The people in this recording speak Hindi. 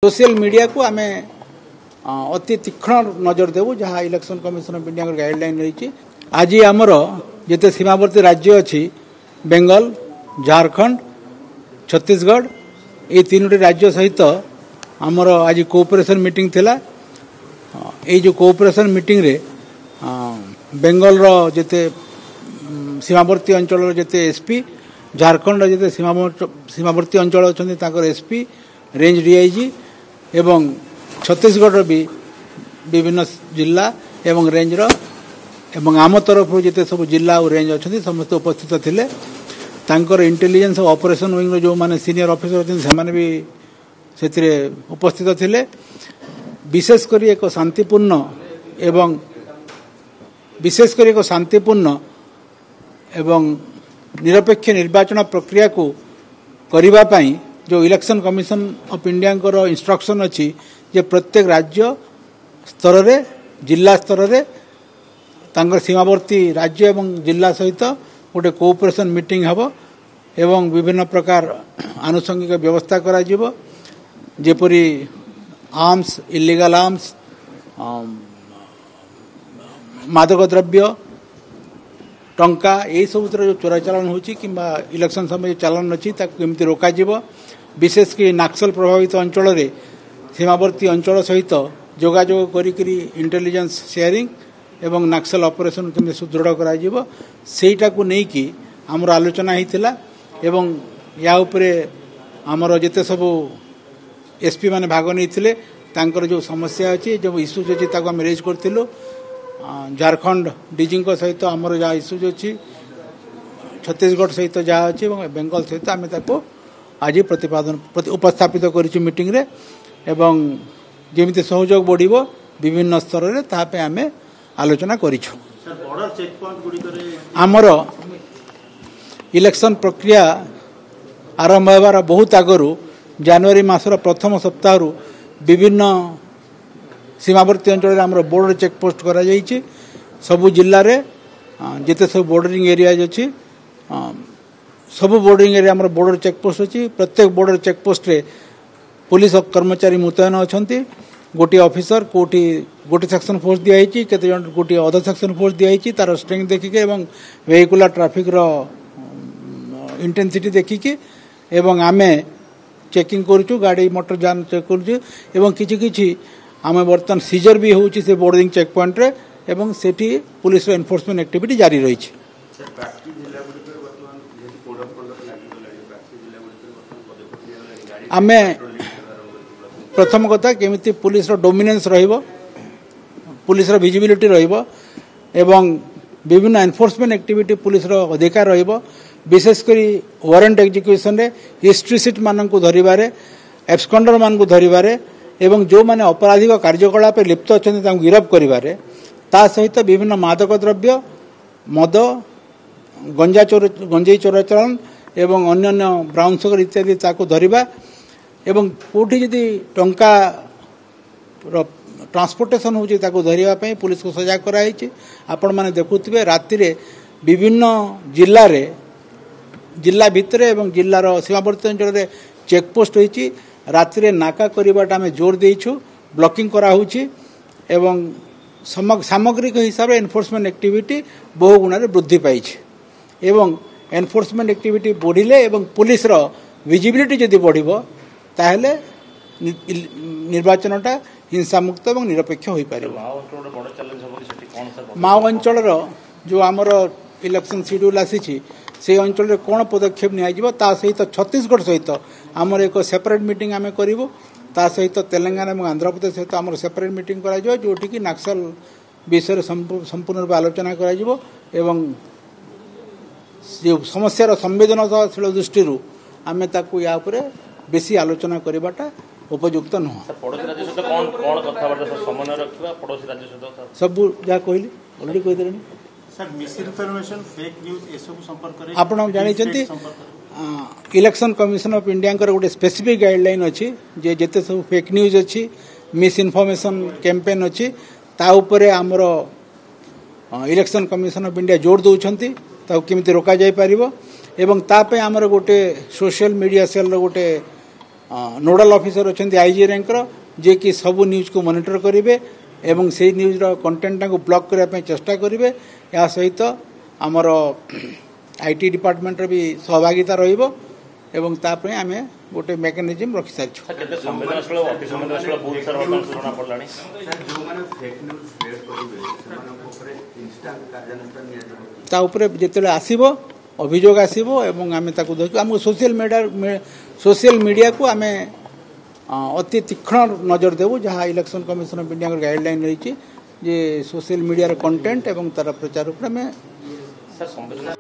सोशल मीडिया को आम अति तीक्ष्ण नजर देवु जहाँ election commission of India guideline रही। आज आमर जिते सीमावर्ती राज्य अच्छी बेंगल, झारखंड, छत्तीसगढ़ ये तीनोटी राज्य सहित आमर आज कोऑपरेशन मीटिंग थिला। ये जो कोऑपरेशन मीटिंग रे बेंगल रो जिते सीमावर्ती अंचल जिते एसपी, झारखंड जिते सीमावर्ती अंचल अच्छा ताकर एसपी, रेंज डीआईजी एवं छत्तीसगढ़ भी विभिन्न जिला एवं रेंज एवं आम तरफ जिते सब जिला और रेंज अच्छा समस्त उपस्थित थिले। तांकर इंटेलिजेंस और ऑपरेशन विंग जो माने सीनियर ऑफिसर अच्छे से भी से उपस्थित थिले। विशेषकर एक शांतिपूर्ण एवं निरपेक्ष निर्वाचन प्रक्रिया को करिबा पाई जो इलेक्शन कमिशन ऑफ इंडिया को इंस्ट्रक्शन अच्छी जे प्रत्येक राज्य स्तर रे जिला स्तर रे तांकर सीमावर्ती राज्य एवं जिला सहित गोटे कोऑपरेशन मीटिंग हबो एवं विभिन्न प्रकार आनुषंगिक व्यवस्था करा जिवो जेपरी आर्म्स, इलीगल आर्म्स, मादक द्रव्य, टंका यही सब जो चोरा चालान होची किंबा इलेक्शन समय चालान अच्छी केमती रोका जिवो। विशेषकर नक्सल प्रभावित अंचल रे सीमावर्ती अंचल सहित जोगाजोग करी इंटेलिजेंस शेयरिंग एवं नक्सल ऑपरेशन केमती सुदृढ़ करा जिवो सेटा को नहीं कि हमर आलोचना हिथिला एवं या उपरे हमर जेते सब एसपी माने भाग नहीं तांकर जो समस्या अच्छी जो इश्यूज अच्छी ताको हम रेज करथिलु। झारखंड डीजी सहित आमर जहाँ इश्यूज अच्छी, छत्तीसगढ़ सहित जहाँ अच्छी बेंगल सहित आम आज प्रतिपादन उपस्थापित करिछु मीटिंग रे एवं जेमिति सहयोग बढ़िबो विभिन्न स्तर रे तापे आमे आलोचना करिछु। बॉर्डर चेक पॉइंट गुडी करे आमर इलेक्शन प्रक्रिया आरंभ होबार बहुत आगरु जनवरी मासर प्रथम सप्ताह विभिन्न सीमावर्ती अंचल आमर बॉर्डर चेक पोस्ट करा जाइछि। सबु जिल्ला रे जेते सब बॉर्डरिंग एरियाज अछि सबु बॉर्डरिंग एरिया आमर बॉर्डर चेक पोस्ट अछि। प्रत्येक बॉर्डर चेक पोस्ट रे पुलिस कर्मचारी मुतयन अछंती। गोटी ऑफिसर कोटी गोटी सेक्शन फोर्स दिया हिची, केते जन गोटी अदर सेक्शन फोर्स दिया हिची तार स्ट्रेंथ देखिके एवं वेहिकुलर ट्रैफिक रो इंटेंसिटी देखिके एवं आमे चेकिंग करूछु, गाड़ी मोटर जान चेक करूछु एवं किछि आमे बर्तन सीजर भी होउछि से बॉर्डरिंग चेक पॉइंट रे एवं सेठी पुलिस रो एनफोर्समेंट एक्टिविटी जारी रही छै। आमे प्रथम कथा केमिति पुलिस रो डोमिनेंस रहिबो, पुलिस रो विजिबिलिटी रहिबो एवं विभिन्न एनफोर्समेंट एक्टिविटी पुलिस रो अधिकार रहिबो। विशेषकर वारंट एग्जीक्यूशन रे हिस्ट्री सीट मान को धरिबारे, एब्सकॉन्डर मान को धरिबारे एवं जो माने आपराधिक कार्यकलाप लिप्त अछंती तांको गिरफ्त करिबारे ता सहित विभिन्न मादक द्रव्य, मद, गंजेई चोराचालान एवं अन्य ब्राउन सुगर इत्यादि ताको धरिबा एवं कोठी जदि टंका ट्रांसपोर्टेशन होची ताको धरिबा पई पुलिस को सजाग कराई छी। आपण माने देखुथिबे राति रे विभिन्न जिला भितर एवं जिल्लार सीमावर्ती अंचल रे चेक पोस्ट होईची। राति रे नाका करिबाटा हमें जोर देइछु, ब्लॉकिंग करा होची एवं सामग्रिक हिसाब रे एनफोर्समेंट एक्टिविटी बहु गुण रे वृद्धि पाई छै एवं एनफोर्समेंट एक्टिविटी बढ़िले एवं पुलिस रो विजिबिलिटी जदि बढ़िबो ताहले निर्वाचनटा हिंसा मुक्त एवं निरपेक्ष होई पारिबो। माओ अंचल रो जो आमर इलेक्शन शेड्यूल आसी से अंचल रे कोन पदक्षेप निया जिवो ता सहित छत्तीसगढ़ सहित आमर एक सेपरेट मीटिंग आमे करिवो। ता सहित तेलंगाना और आंध्र प्रदेश सहित आमर सेपरेट मीटिंग करा जिवो जोठी कि नक्सल विषय संपूर्ण रूप आलोचना करा जिवो एवं जो समस्या संवेदनशील दृष्टि आमे ताकू या उपरे बेसी आलोचना करिबाटा उपयुक्त नुह। सब जहाँ कहली ऑलरेडी कही देले आपण जानते इलेक्शन कमिशन ऑफ इंडिया गोटे स्पेसिफिक गाइडलाइन अच्छी जे जेते सब फेक न्यूज अच्छी, मिस इनफॉरमेशन कैंपेन अच्छी ता उपरे आमर इलेक्शन कमिशन ऑफ इंडिया जोर दौरान ताको केमिति रोका जाय पारिबो एवं तापे आमर गोटे सोशल मीडिया सेल रो गोटे नोडाल ऑफिसर अच्छा आईजी रैंकर जे कि सब न्यूज को मॉनिटर करेंगे एवं से न्यूज कंटेंट को ब्लॉक करने चेष्टा करेंगे या सहित आमर आईटी डिपार्टमेंट भी सहभागिता रहिबो एवं तापरे आमे गोटे मेकानिज्म रखि सारिछु ता उपरे जेतेले आसीबो अभियोग आसीबो एवं आमे ताकु देखु हम सोशल मीडिया को आमे अति तीक्ष्ण नजर देबु जहाँ election commission of India guideline रही जे सोशल मीडिया कंटेंट एवं तार प्रचार उपरे में